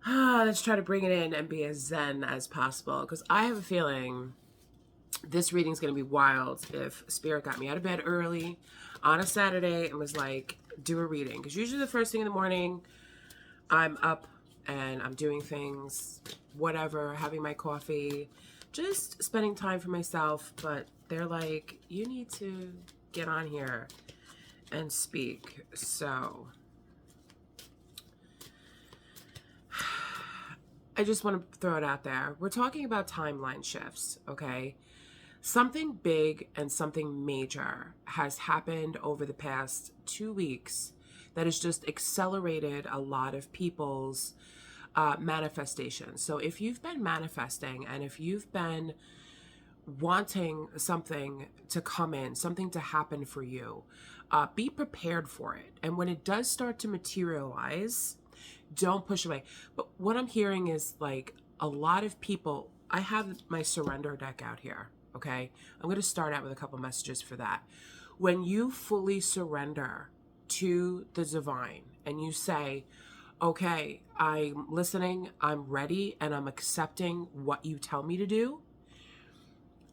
let's try to bring it in and be as zen as possible, because I have a feeling this reading is going to be wild if Spirit got me out of bed early on a Saturday and was like, do a reading. Because usually the first thing in the morning, I'm up and I'm doing things, whatever, having my coffee, just spending time for myself. But they're like, you need to get on here and speak. So I just want to throw it out there. We're talking about timeline shifts, okay? Something big and something major has happened over the past 2 weeks that has just accelerated a lot of people's manifestations. So if you've been manifesting and if you've been wanting something to come in, something to happen for you, be prepared for it. And when it does start to materialize, don't push away. But what I'm hearing is like a lot of people, I have my surrender deck out here. Okay. I'm going to start out with a couple messages for that. When you fully surrender to the divine and you say, okay, I'm listening, I'm ready, and I'm accepting what you tell me to do.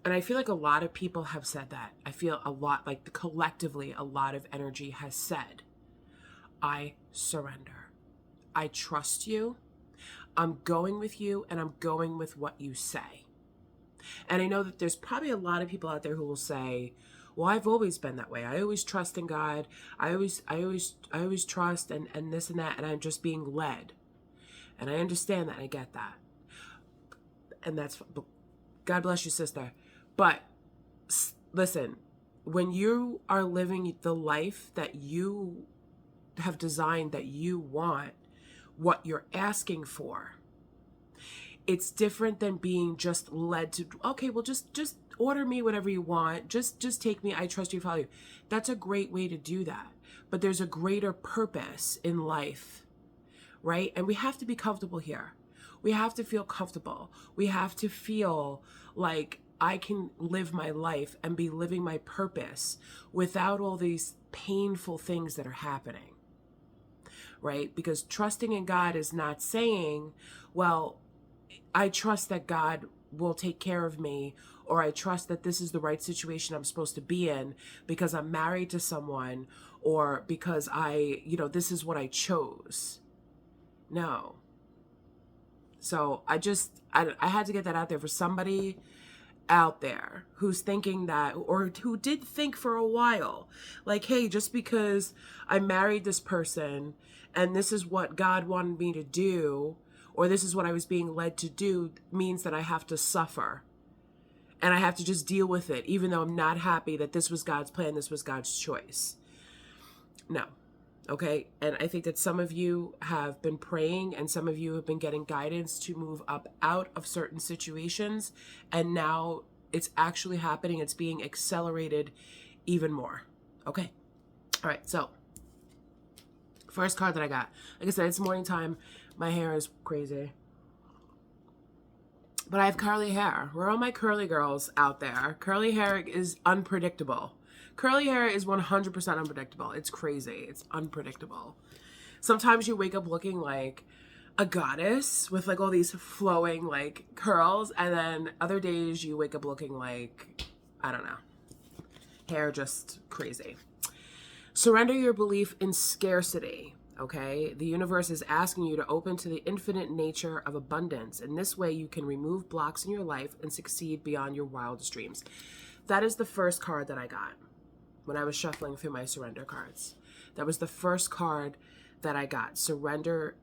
And I feel like a lot of people have said that. I feel a lot like collectively, a lot of energy has said, I surrender. I trust you. I'm going with you, and I'm going with what you say. And I know that there's probably a lot of people out there who will say, well, I've always been that way. I always trust in God. I always trust and this and that, and I'm just being led. And I understand that. I get that. And that's, God bless you, sister. But listen, when you are living the life that you have designed, that you want, what you're asking for, it's different than being just led to, okay, well, just order me whatever you want. Just take me. I trust you, follow you. That's a great way to do that. But there's a greater purpose in life, right? And we have to be comfortable here. We have to feel comfortable. We have to feel like I can live my life and be living my purpose without all these painful things that are happening, right? Because trusting in God is not saying, well, I trust that God will take care of me, or I trust that this is the right situation I'm supposed to be in because I'm married to someone, or because this is what I chose. No. So I had to get that out there for somebody out there who's thinking that, or who did think for a while, like, hey, just because I married this person and this is what God wanted me to do, or this is what I was being led to do, means that I have to suffer and I have to just deal with it, even though I'm not happy that this was God's plan, this was God's choice. No. Okay. And I think that some of you have been praying and some of you have been getting guidance to move up out of certain situations. And now it's actually happening. It's being accelerated even more. Okay. All right. So first card that I got, like I said, it's morning time. My hair is crazy, but I have curly hair. Where are all my curly girls out there? Curly hair is unpredictable. Curly hair is 100% unpredictable. It's crazy. It's unpredictable. Sometimes you wake up looking like a goddess with like all these flowing like curls, and then other days you wake up looking like, I don't know, hair just crazy. Surrender your belief in scarcity. Okay, the universe is asking you to open to the infinite nature of abundance. In this way, you can remove blocks in your life and succeed beyond your wildest dreams. That is the first card that I got when I was shuffling through my surrender cards. That was the first card that I got. Surrender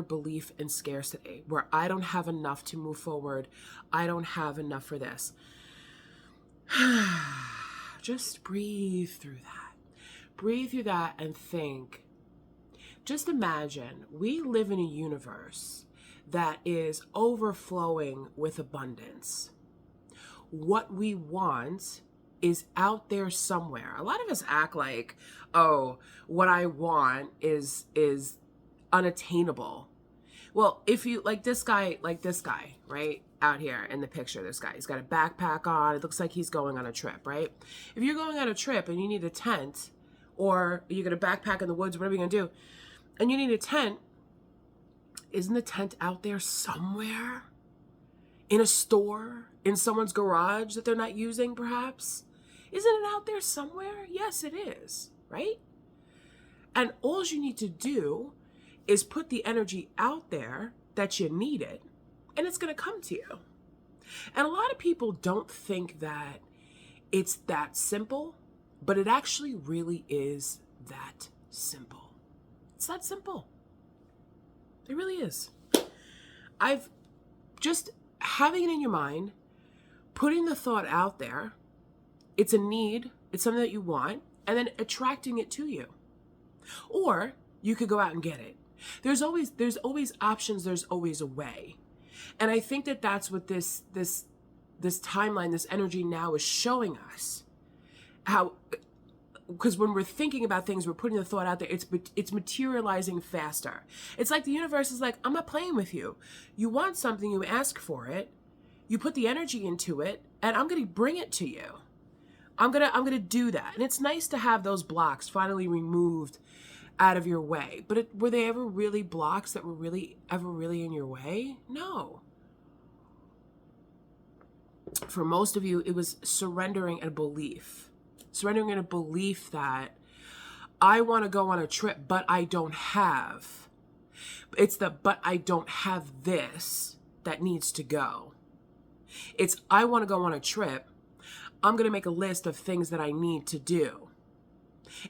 belief in scarcity, where I don't have enough to move forward. I don't have enough for this. Just breathe through that. Breathe through that and think. Just imagine we live in a universe that is overflowing with abundance. What we want is out there somewhere. A lot of us act like, oh, what I want is unattainable. Well, if you like this guy, right? Out here in the picture, this guy, he's got a backpack on. It looks like he's going on a trip, right? If you're going on a trip and you need a tent, or you're going to backpack in the woods, whatever you're going to do, and you need a tent, isn't the tent out there somewhere? In a store? In someone's garage that they're not using, perhaps? Isn't it out there somewhere? Yes, it is, right? And all you need to do is put the energy out there that you need it, and it's going to come to you. And a lot of people don't think that it's that simple, but it actually really is that simple. It's that simple. It really is. I've just having it in your mind, putting the thought out there, it's a need, it's something that you want, and then attracting it to you. Or you could go out and get it. There's always options, there's always a way. And I think that that's what this timeline, this energy now is showing us. How, because when we're thinking about things, we're putting the thought out there, it's materializing faster. It's like the universe is like, I'm not playing with you. You want something, you ask for it, you put the energy into it, and I'm going to bring it to you. I'm going to do that. And it's nice to have those blocks finally removed out of your way. But were they ever really blocks that were ever really in your way? No. For most of you, it was surrendering a belief. Surrendering in a belief that I want to go on a trip, but I don't have. It's the but I don't have this that needs to go. It's I want to go on a trip. I'm going to make a list of things that I need to do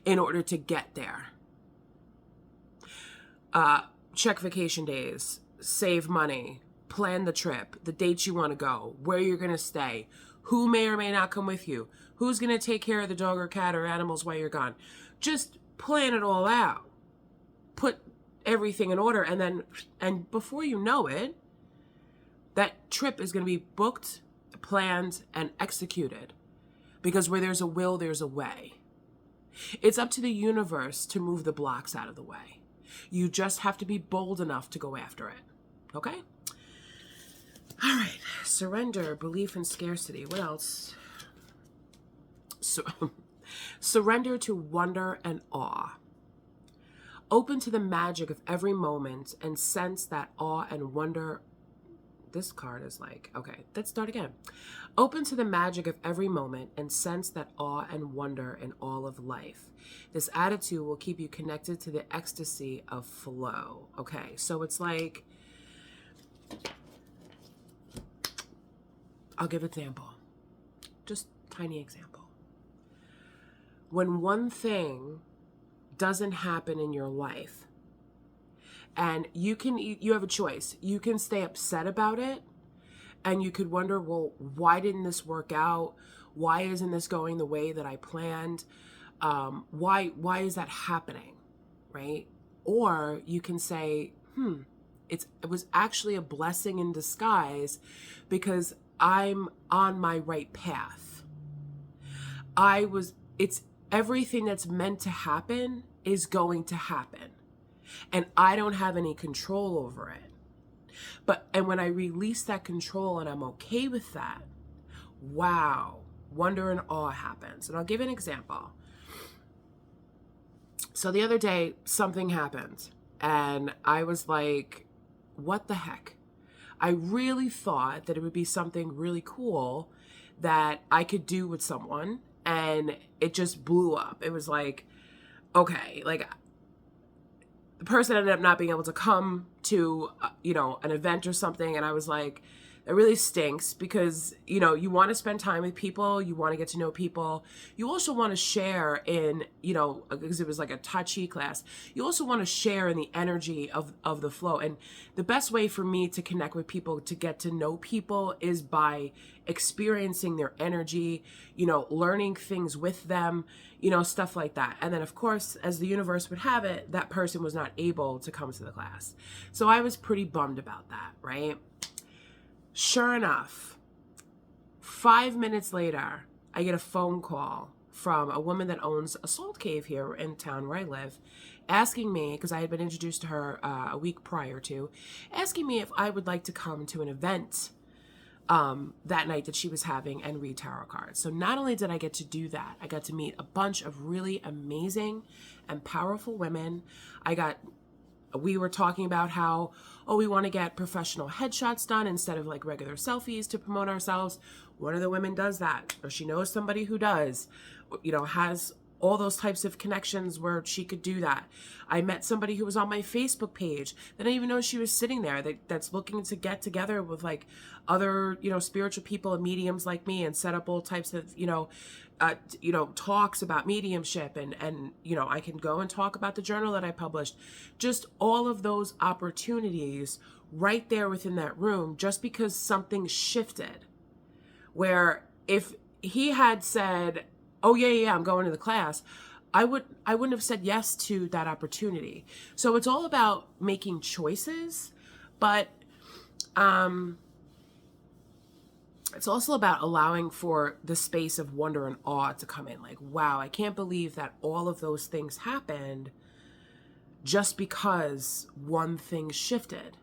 in order to get there. Check vacation days, save money, plan the trip, the dates you want to go, where you're going to stay, who may or may not come with you, who's going to take care of the dog or cat or animals while you're gone. Just plan it all out. Put everything in order, and before you know it, that trip is going to be booked, planned, and executed. Because where there's a will, there's a way. It's up to the universe to move the blocks out of the way. You just have to be bold enough to go after it. Okay? All right. Surrender, belief, and scarcity. What else? Surrender to wonder and awe. Open to the magic of every moment and sense that awe and wonder. This card is like, okay, let's start again. Open to the magic of every moment and sense that awe and wonder in all of life. This attitude will keep you connected to the ecstasy of flow. Okay, so it's like, I'll give an example. Just tiny example. When one thing doesn't happen in your life, and you have a choice. You can stay upset about it, and you could wonder, well, why didn't this work out? Why isn't this going the way that I planned? Why is that happening, right? Or you can say, it was actually a blessing in disguise, I'm on my right path. It's everything that's meant to happen is going to happen. And I don't have any control over it. And when I release that control and I'm okay with that, wow, wonder and awe happens. And I'll give an example. So the other day, something happened. And I was like, what the heck? I really thought that it would be something really cool that I could do with someone. And it just blew up. It was like, okay, like, the person ended up not being able to come to, an event or something. And I was like, it really stinks because, you want to spend time with people. You want to get to know people. You also want to share in, because it was like a Tai Chi class. You also want to share in the energy of the flow. And the best way for me to connect with people, to get to know people, is by experiencing their energy, learning things with them, stuff like that. And then, of course, as the universe would have it, that person was not able to come to the class. So I was pretty bummed about that, right? Sure enough, 5 minutes later, I get a phone call from a woman that owns a salt cave here in town where I live, asking me, because I had been introduced to her a week prior to, asking me if I would like to come to an event that night that she was having and read tarot cards. So not only did I get to do that, I got to meet a bunch of really amazing and powerful women. I got we were talking about how, oh, we want to get professional headshots done instead of like regular selfies to promote ourselves. One of the women does that, or she knows somebody who does, has all those types of connections where she could do that. I met somebody who was on my Facebook page that I didn't even know she was sitting there, that's looking to get together with like other, spiritual people and mediums like me and set up all types of, talks about mediumship, and I can go and talk about the journal that I published. Just all of those opportunities right there within that room, just because something shifted. Where if he had said, oh yeah, I'm going to the class, I wouldn't have said yes to that opportunity. So it's all about making choices, but it's also about allowing for the space of wonder and awe to come in. Like, wow, I can't believe that all of those things happened just because one thing shifted.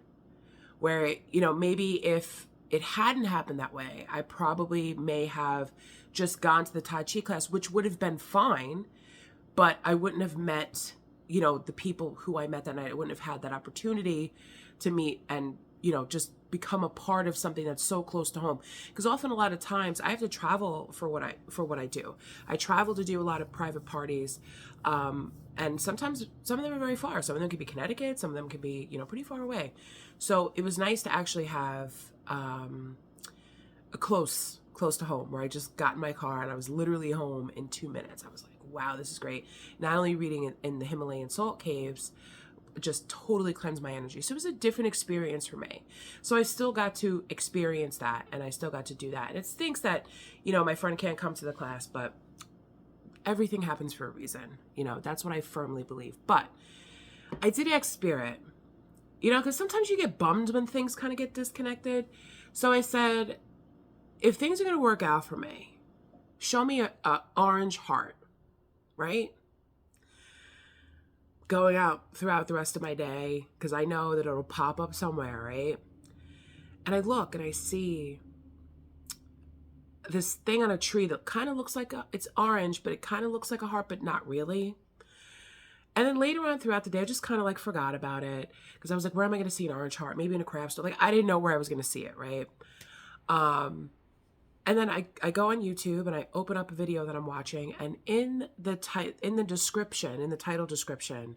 Where, maybe if it hadn't happened that way, I probably may have just gone to the Tai Chi class, which would have been fine, but I wouldn't have met, the people who I met that night. I wouldn't have had that opportunity to meet and, just become a part of something that's so close to home. Because often, a lot of times, I have to travel for what I do. I travel to do a lot of private parties, and sometimes some of them are very far. Some of them could be Connecticut. Some of them could be, pretty far away. So it was nice to actually have a close to home, where I just got in my car and I was literally home in 2 minutes. I was like, wow, this is great. Not only reading in the Himalayan salt caves, just totally cleansed my energy. So it was a different experience for me. So I still got to experience that, and I still got to do that. And it stinks that, my friend can't come to the class, but everything happens for a reason. That's what I firmly believe. But I did ask Spirit, because sometimes you get bummed when things kind of get disconnected. So I said, if things are going to work out for me, show me a orange heart, right? Going out throughout the rest of my day, because I know that it'll pop up somewhere, right? And I look and I see this thing on a tree that kind of looks like it's orange, but it kind of looks like a heart, but not really. And then later on throughout the day, I just kind of like forgot about it, because I was like, where am I going to see an orange heart? Maybe in a craft store. Like, I didn't know where I was going to see it, right? And then I go on YouTube and I open up a video that I'm watching, and in the title description,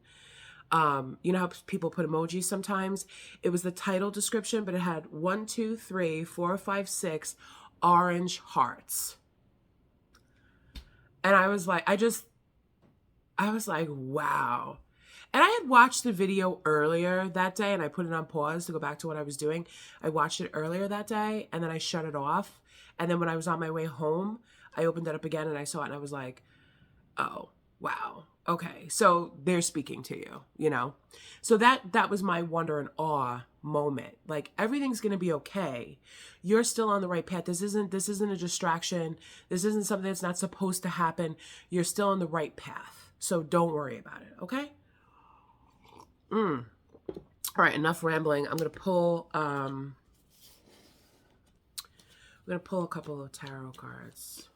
you know how people put emojis sometimes? It was the title description, but it had 1, 2, 3, 4, 5, 6 orange hearts. And I was like, wow. And I had watched the video earlier that day, and I put it on pause to go back to what I was doing. I watched it earlier that day, and then I shut it off. And then when I was on my way home, I opened it up again and I saw it, and I was like, oh, wow. Okay. So they're speaking to you, So that was my wonder and awe moment. Like, everything's going to be okay. You're still on the right path. This isn't a distraction. This isn't something that's not supposed to happen. You're still on the right path. So don't worry about it. Okay. All right. Enough rambling. I'm going to pull, a couple of tarot cards.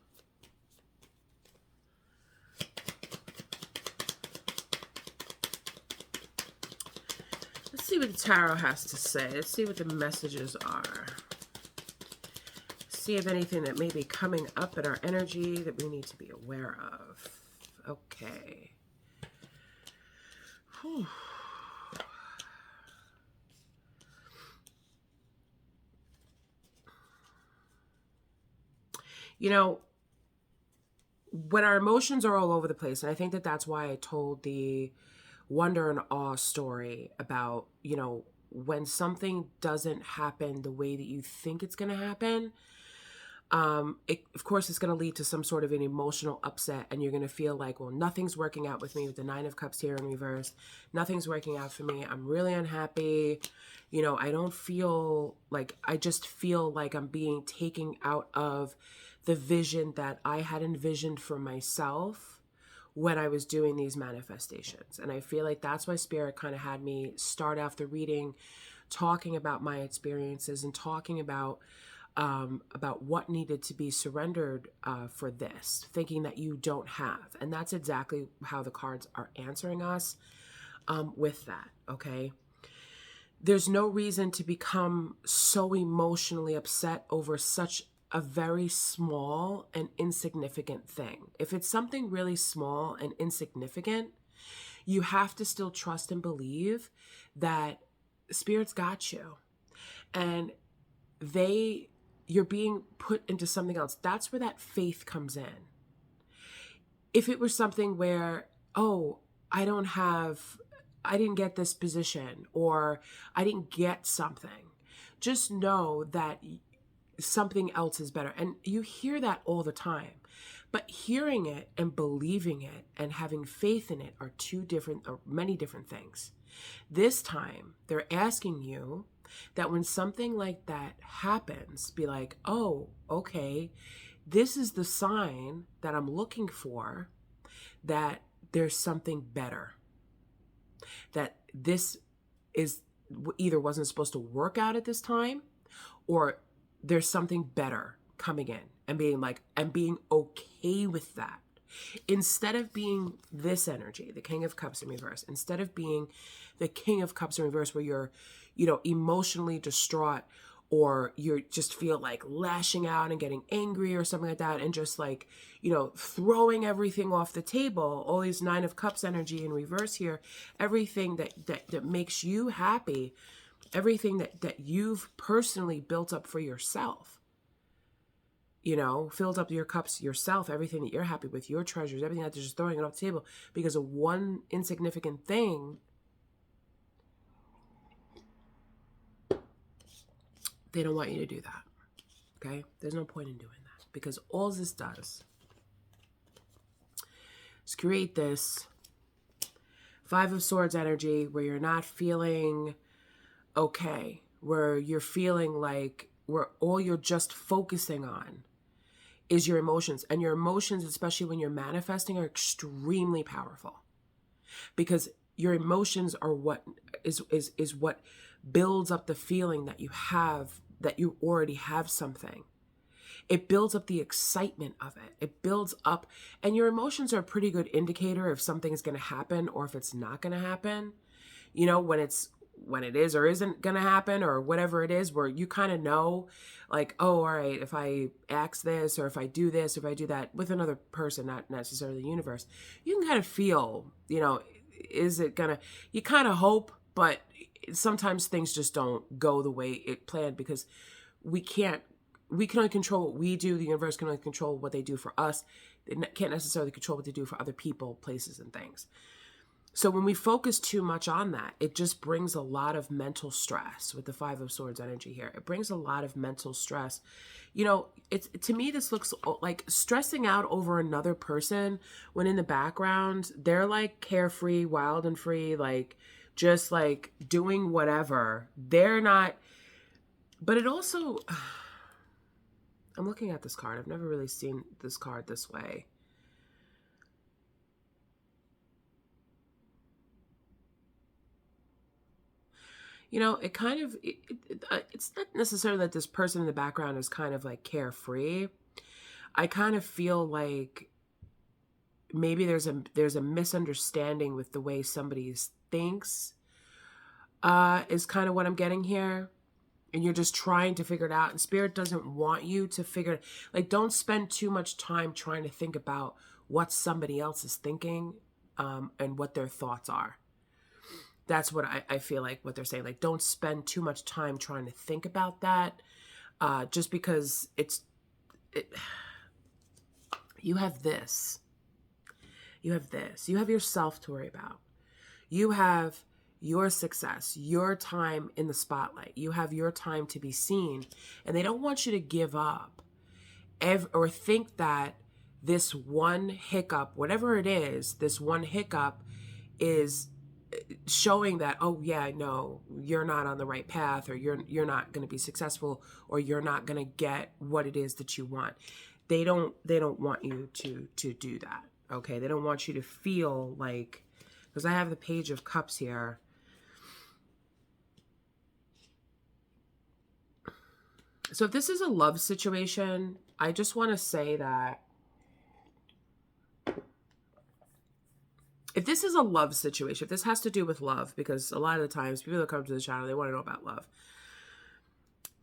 Let's see what the tarot has to say. Let's see what the messages are. See if anything that may be coming up in our energy that we need to be aware of. Okay. Whew. When our emotions are all over the place, and I think that that's why I told the wonder and awe story about, when something doesn't happen the way that you think it's going to happen, of course, it's going to lead to some sort of an emotional upset, and you're going to feel like, well, nothing's working out with me with the 9 of Cups here in reverse. Nothing's working out for me. I'm really unhappy. I don't feel like, I just feel like I'm being taken out of the vision that I had envisioned for myself when I was doing these manifestations. And I feel like that's why Spirit kind of had me start off the reading talking about my experiences and talking about what needed to be surrendered for this, thinking that you don't have. And that's exactly how the cards are answering us with that. okay? There's no reason to become so emotionally upset over such a very small and insignificant thing. If it's something really small and insignificant, you have to still trust and believe that Spirit's got you. And you're being put into something else. That's where that faith comes in. If it were something where, oh, I didn't get this position, or I didn't get something, just know that something else is better. And you hear that all the time. But hearing it and believing it and having faith in it are many different things. This time, they're asking you that when something like that happens, be like, oh, okay, this is the sign that I'm looking for, that there's something better. That this is either wasn't supposed to work out at this time, or there's something better coming in, and being okay with that. Instead of being this energy, the King of Cups in reverse, instead of being the King of Cups in reverse where you're, emotionally distraught, or you just feel like lashing out and getting angry or something like that, and just like, throwing everything off the table, all these Nine of Cups energy in reverse here, everything that makes you happy, everything that you've personally built up for yourself, filled up your cups yourself, everything that you're happy with, your treasures, everything that they're just throwing it off the table because of one insignificant thing. They don't want you to do that. Okay? There's no point in doing that, because all this does is create this Five of Swords energy where you're not feeling okay, where you're feeling like where all you're just focusing on is your emotions. And your emotions, especially when you're manifesting, are extremely powerful, because your emotions are what is what builds up the feeling that you have, that you already have something. It builds up the excitement of it. It builds up, and your emotions are a pretty good indicator if something's going to happen or if it's not going to happen. When it is or isn't going to happen, or whatever it is, where you kind of know, like, oh, all right, if I ask this, or if I do this, or if I do that with another person, not necessarily the universe, you can kind of feel, is it going to, you kind of hope, but sometimes things just don't go the way it planned, because we can only control what we do. The universe can only control what they do for us. They can't necessarily control what they do for other people, places, and things. So when we focus too much on that, it just brings a lot of mental stress with the Five of Swords energy here. It brings a lot of mental stress. To me, this looks like stressing out over another person when in the background, they're like carefree, wild and free, like just like doing whatever. They're not, but it also, I'm looking at this card. I've never really seen this card this way. It kind of, it's not necessarily that this person in the background is kind of like carefree. I kind of feel like maybe there's a misunderstanding with the way somebody thinks, is kind of what I'm getting here. And you're just trying to figure it out. And Spirit doesn't want you to figure it. Like, don't spend too much time trying to think about what somebody else is thinking, and what their thoughts are. That's what I feel like what they're saying. Like, don't spend too much time trying to think about that, just because you have this. You have this. You have yourself to worry about. You have your success, your time in the spotlight. You have your time to be seen. And they don't want you to give up or think that this one hiccup, whatever it is, this one hiccup is showing that, oh yeah, no, you're not on the right path, or you're not going to be successful, or you're not going to get what it is that you want. They don't want you to do that. Okay? They don't want you to feel like, because I have the Page of Cups here. So if this is a love situation, I just want to say that If this is a love situation, if this has to do with love, because a lot of the times people that come to the channel, they want to know about love.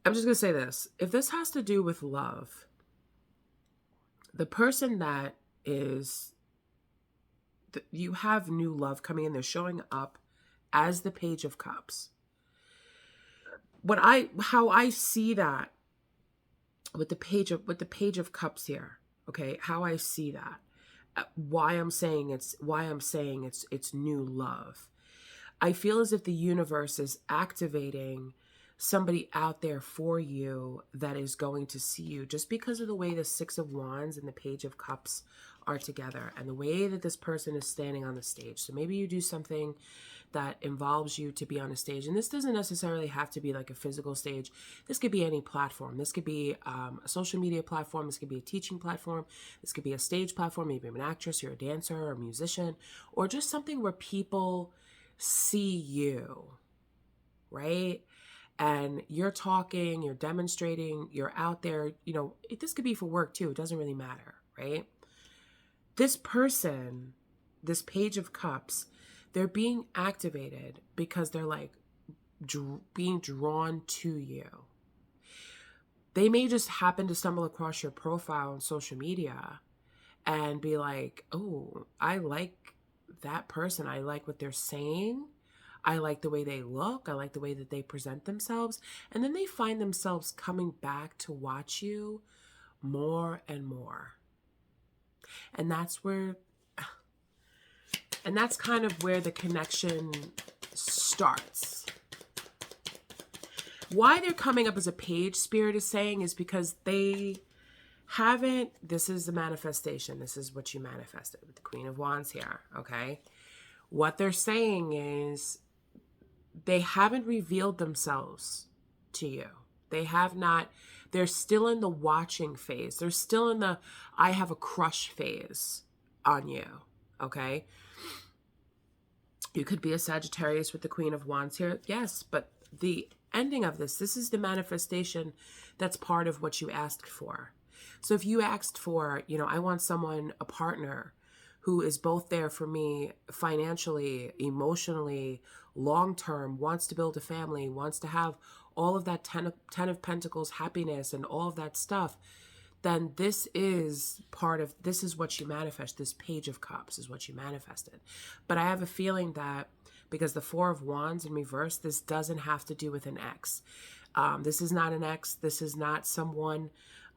I'm just going to say this. If this has to do with love, the person that is, you have new love coming in, they're showing up as the Page of Cups. How I see that with the Page of Cups here, okay, how I see that, why I'm saying it's new love. I feel as if the universe is activating somebody out there for you that is going to see you, just because of the way the Six of Wands and the Page of Cups are together and the way that this person is standing on the stage. So maybe you do something that involves you to be on a stage, and this doesn't necessarily have to be like a physical stage. This could be any platform. This could be a social media platform. This could be a teaching platform. This could be a stage platform. Maybe you're an actress, you're a dancer or a musician, or just something where people see you, right? And you're talking, you're demonstrating, you're out there, you know, this could be for work too. It doesn't really matter, right? This person, this Page of Cups, they're being activated because they're like being drawn to you. They may just happen to stumble across your profile on social media and be like, oh, I like that person. I like what they're saying. I like the way they look. I like the way that they present themselves. And then they find themselves coming back to watch you more and more. And that's kind of where the connection starts. Why they're coming up as a page, Spirit is saying, is because they haven't, this is the manifestation. This is what you manifested with the Queen of Wands here, okay? What they're saying is they haven't revealed themselves to you. They have not, they're still in the watching phase. They're still in the I have a crush phase on you, okay? You could be a Sagittarius with the Queen of Wands here. Yes, but the ending of this is the manifestation that's part of what you asked for. So if you asked for, you know, I want someone, a partner, who is both there for me financially, emotionally, long-term, wants to build a family, wants to have all of that ten of Pentacles happiness and all of that stuff, then this is what you manifest. This Page of Cups is what you manifested. But I have a feeling that because the Four of Wands in reverse, this doesn't have to do with an ex. This is not an ex. This is not someone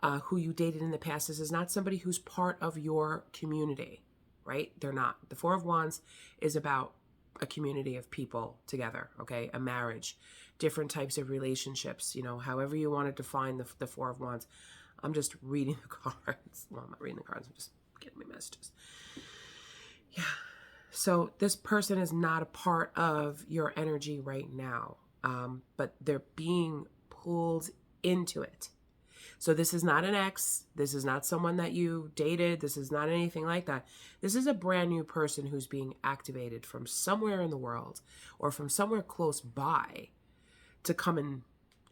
who you dated in the past. This is not somebody who's part of your community, right? They're not. The Four of Wands is about a community of people together, okay? A marriage, different types of relationships, you know, however you want to define the Four of Wands. I'm just reading the cards. Well, I'm not reading the cards. I'm just getting my messages. Yeah. So this person is not a part of your energy right now, but they're being pulled into it. So this is not an ex. This is not someone that you dated. This is not anything like that. This is a brand new person who's being activated from somewhere in the world or from somewhere close by to come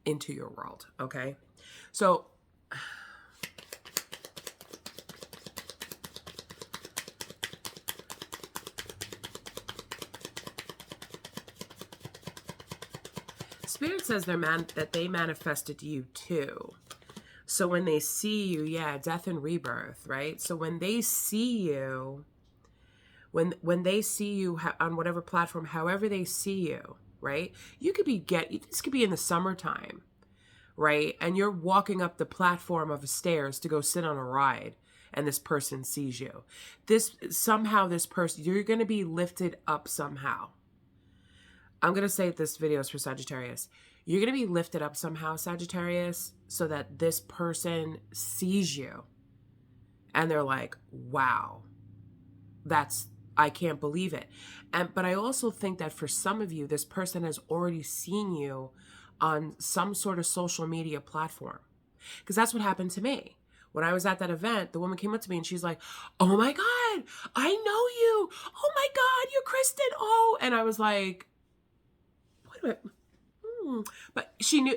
into your world, okay? So Spirit says that they manifested you too. So when they see you, yeah, death and rebirth, right? So when they see you, when they see you on whatever platform, however they see you, right? You could be this could be in the summertime, right? And you're walking up the platform of the stairs to go sit on a ride, and this person sees you. This person, you're going to be lifted up somehow. I'm going to say this video is for Sagittarius. You're going to be lifted up somehow, Sagittarius, so that this person sees you. And they're like, wow, I can't believe it. But I also think that for some of you, this person has already seen you on some sort of social media platform. Because that's what happened to me. When I was at that event, the woman came up to me and she's like, oh my God, I know you. Oh my God, you're Kristen. Oh, and I was like, wait a minute. But she knew,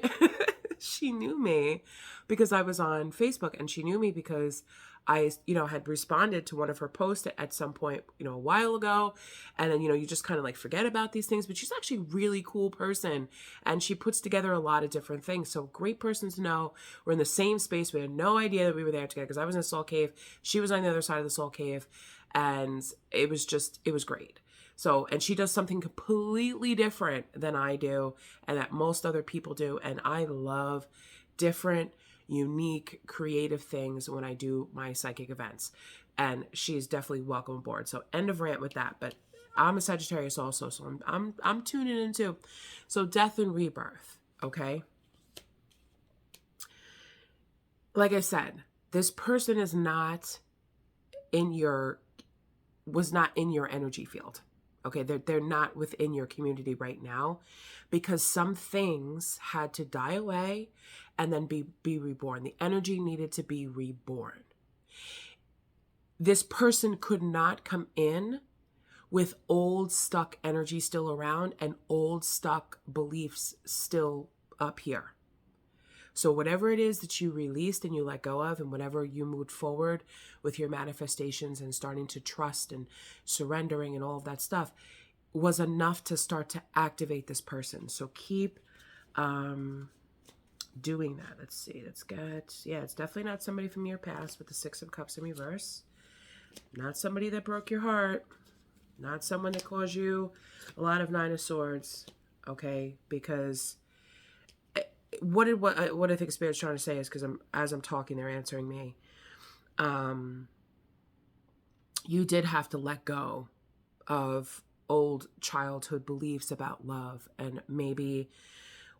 she knew me because I was on Facebook, and she knew me because I, had responded to one of her posts at some point, a while ago. And then, you just kind of like forget about these things, but she's actually a really cool person, and she puts together a lot of different things. So great person to know. We're in the same space. We had no idea that we were there together because I was in a soul cave. She was on the other side of the soul cave, and it was great. So, and she does something completely different than I do and that most other people do. And I love different, unique, creative things when I do my psychic events. And she's definitely welcome aboard. So end of rant with that. But I'm a Sagittarius also, so I'm tuning in too. So death and rebirth, okay? Like I said, this person was not in your energy field. Okay, they're not within your community right now because some things had to die away and then be reborn. The energy needed to be reborn. This person could not come in with old stuck energy still around and old stuck beliefs still up here. So whatever it is that you released and you let go of, and whatever you moved forward with your manifestations and starting to trust and surrendering and all of that stuff, was enough to start to activate this person. So keep doing that. Let's see. Let's get, it's definitely not somebody from your past with the Six of Cups in reverse. Not somebody that broke your heart. Not someone that caused you a lot of Nine of Swords. Okay, because what I think Spirit's trying to say is, because as I'm talking, they're answering me. You did have to let go of old childhood beliefs about love, and maybe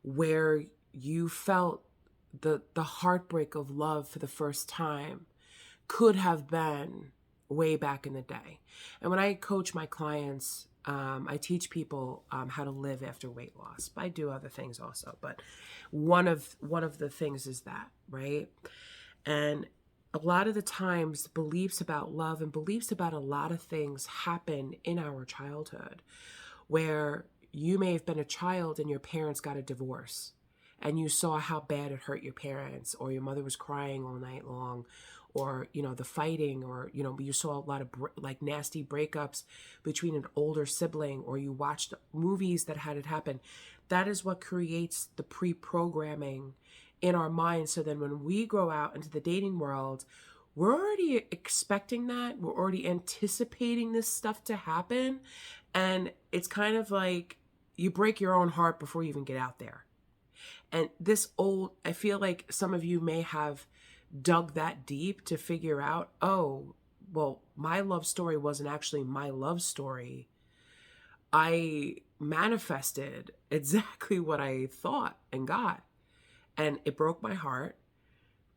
where you felt the heartbreak of love for the first time could have been way back in the day. And when I coach my clients, I teach people how to live after weight loss. I do other things also, but one of the things is that, right? And a lot of the times, beliefs about love and beliefs about a lot of things happen in our childhood, where you may have been a child and your parents got a divorce, and you saw how bad it hurt your parents, or your mother was crying all night long, or, the fighting, or, you saw a lot of like nasty breakups between an older sibling, or you watched movies that had it happen. That is what creates the pre-programming in our minds. So then when we grow out into the dating world, we're already expecting that. We're already anticipating this stuff to happen. And it's kind of like you break your own heart before you even get out there. And I feel like some of you may have dug that deep to figure out, oh, well, my love story wasn't actually my love story. I manifested exactly what I thought and got. And it broke my heart.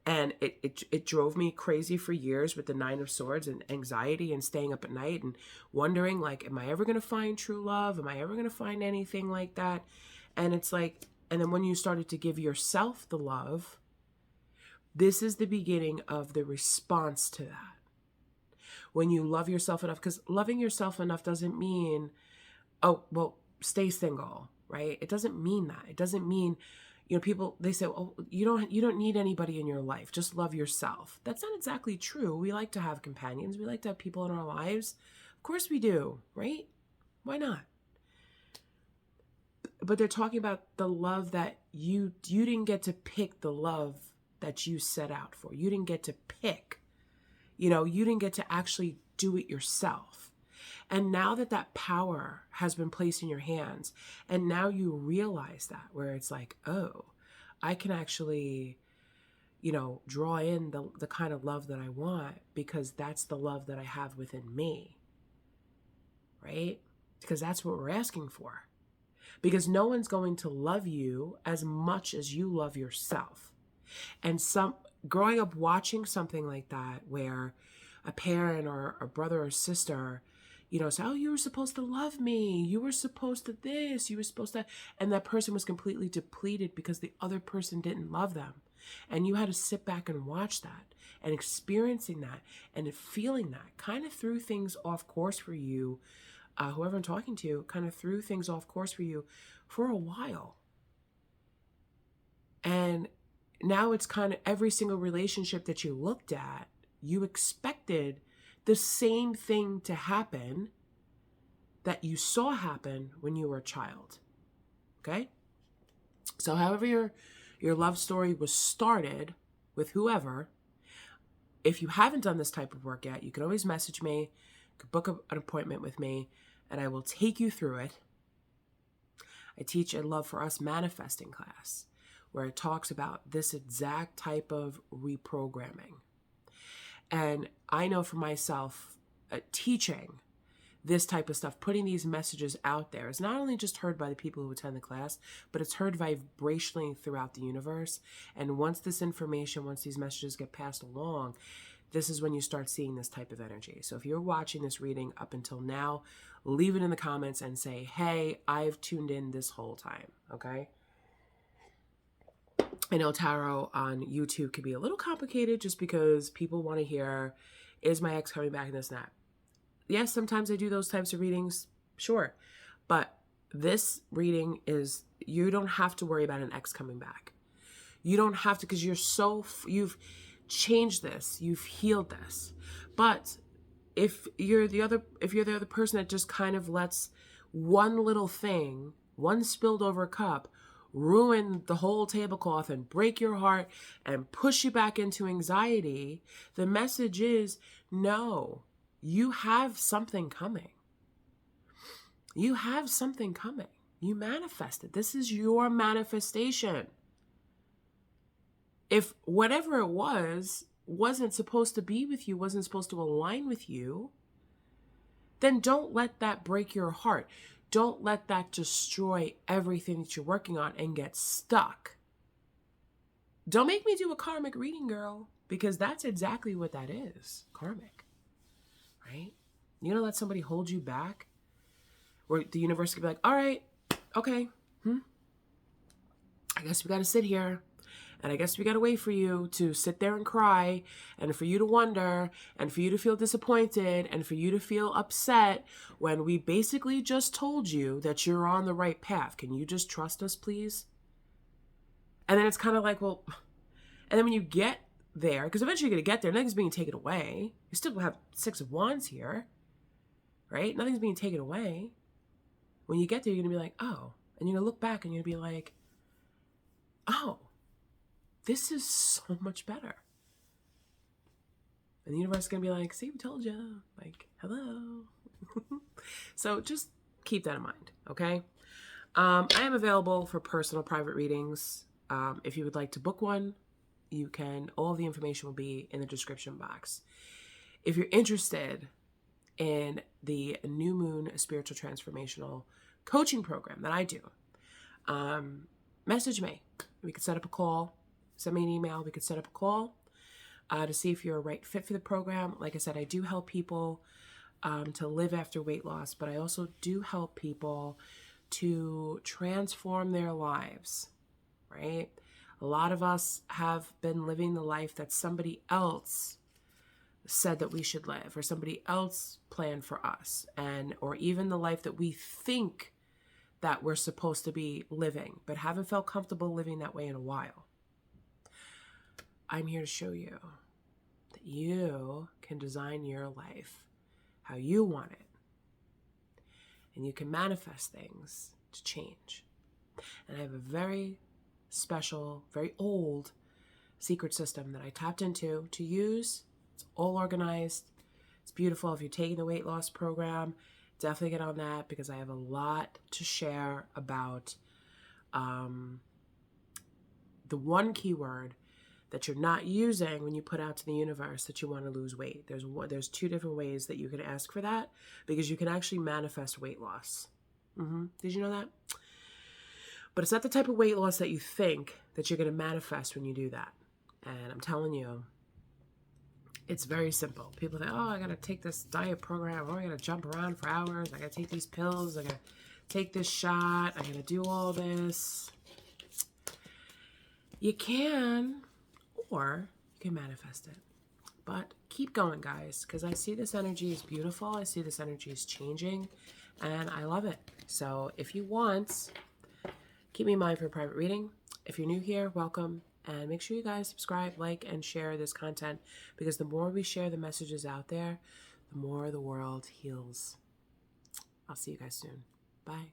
And it drove me crazy for years with the Nine of Swords and anxiety and staying up at night and wondering, like, am I ever going to find true love? Am I ever going to find anything like that? And it's like, and then when you started to give yourself the love, this is the beginning of the response to that. When you love yourself enough, because loving yourself enough doesn't mean, oh, well, stay single, right? It doesn't mean that. It doesn't mean, people, they say, oh, you don't need anybody in your life. Just love yourself. That's not exactly true. We like to have companions. We like to have people in our lives. Of course we do, right? Why not? But they're talking about the love that you didn't get to pick, the love that you set out for. You didn't get to pick. You didn't get to actually do it yourself. And now that power has been placed in your hands, and now you realize that, where it's like, oh, I can actually, draw in the kind of love that I want, because that's the love that I have within me, right? Because that's what we're asking for. Because no one's going to love you as much as you love yourself. And growing up watching something like that, where a parent or a brother or sister, say, oh, you were supposed to love me. You were supposed to this. You were supposed to, and that person was completely depleted because the other person didn't love them. And you had to sit back and watch that, and experiencing that and feeling that kind of threw things off course for you. Whoever I'm talking to kind of threw things off course for you for a while. And now it's kind of every single relationship that you looked at, you expected the same thing to happen that you saw happen when you were a child. Okay? So however your love story was started with whoever, if you haven't done this type of work yet, you can always message me, you can book an appointment with me, and I will take you through it. I teach a Love for Us manifesting class where it talks about this exact type of reprogramming. And I know for myself, teaching this type of stuff, putting these messages out there, is not only just heard by the people who attend the class, but it's heard vibrationally throughout the universe. And once this information, once these messages get passed along, this is when you start seeing this type of energy. So if you're watching this reading up until now, leave it in the comments and say, hey, I've tuned in this whole time, okay? I know tarot on YouTube can be a little complicated just because people want to hear, is my ex coming back and this and that. Yes, sometimes I do those types of readings, sure. But this reading is, you don't have to worry about an ex coming back. You don't have to, because you've changed this, you've healed this. But if you're the other person that just kind of lets one little thing, one spilled over cup, ruin the whole tablecloth and break your heart and push you back into anxiety, the message is, no, you have something coming. You have something coming. You manifested. This is your manifestation. If whatever it was wasn't supposed to be with you, wasn't supposed to align with you, then don't let that break your heart. Don't let that destroy everything that you're working on and get stuck. Don't make me do a karmic reading, girl, because that's exactly what that is, karmic, right? You don't let somebody hold you back, where the universe could be like, all right, okay, I guess we got to sit here. And I guess we got to wait for you to sit there and cry, and for you to wonder, and for you to feel disappointed, and for you to feel upset when we basically just told you that you're on the right path. Can you just trust us, please? And then it's kind of like, well, and then when you get there, because eventually you're going to get there, nothing's being taken away. You still have 6 of Wands here, right? Nothing's being taken away. When you get there, you're going to be like, oh, and you're going to look back and you're going to be like, oh, this is so much better. And the universe is going to be like, see, we told you. Like, hello. So just keep that in mind, okay? I am available for personal private readings. If you would like to book one, you can. All the information will be in the description box. If you're interested in the New Moon Spiritual Transformational Coaching Program that I do, message me. We could set up a call. Send me an email. We could set up a call to see if you're a right fit for the program. Like I said, I do help people to live after weight loss, but I also do help people to transform their lives, right? A lot of us have been living the life that somebody else said that we should live, or somebody else planned for us, or even the life that we think that we're supposed to be living, but haven't felt comfortable living that way in a while. I'm here to show you that you can design your life how you want it. And you can manifest things to change. And I have a very special, very old secret system that I tapped into to use. It's all organized. It's beautiful. If you're taking the weight loss program, definitely get on that, because I have a lot to share about the one keyword that you're not using when you put out to the universe that you want to lose weight. There's 2 different ways that you can ask for that, because you can actually manifest weight loss. Did you know that? But it's not the type of weight loss that you think that you're going to manifest when you do that. And I'm telling you, it's very simple. People think, oh, I got to take this diet program. Oh, I got to jump around for hours. I got to take these pills. I got to take this shot. I got to do all this. You can, or you can manifest it. But keep going, guys, because I see this energy is beautiful. I see this energy is changing, and I love it. So if you want, keep me in mind for a private reading. If you're new here, welcome. And make sure you guys subscribe, like, and share this content, because the more we share the messages out there, the more the world heals. I'll see you guys soon. Bye.